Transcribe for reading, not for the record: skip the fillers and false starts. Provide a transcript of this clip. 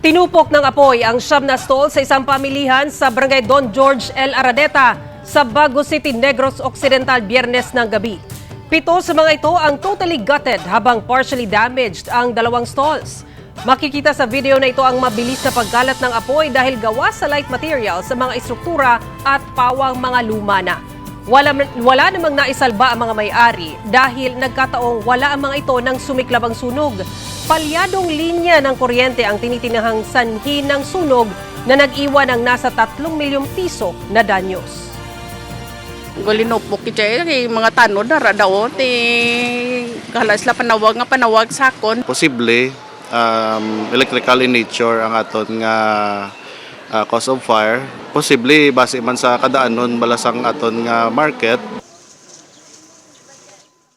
Tinupok ng apoy ang siyam na stall sa isang pamilihan sa Barangay Don George L. Aradeta sa Bago City, Negros Occidental, Biyernes ng gabi. 7 sa mga ito ang totally gutted habang partially damaged ang 2 stalls. Makikita sa video na ito ang mabilis na pagkalat ng apoy dahil gawa sa light material sa mga istruktura at pawang mga luma na. Wala namang naisalba ang mga may-ari dahil nagkataong wala ang mga ito nang sumiklab ang sunog. Palyadong linya ng kuryente ang tinitinahang sanhi ng sunog na nag-iwan ng nasa 3 milyong piso na danyos. Galinopok kita mga tanod na radaw ti kalas la panawag sakon. Posible electrical in nature ang aton nga cause of fire. Posible base man sa kadaanon balasang aton nga market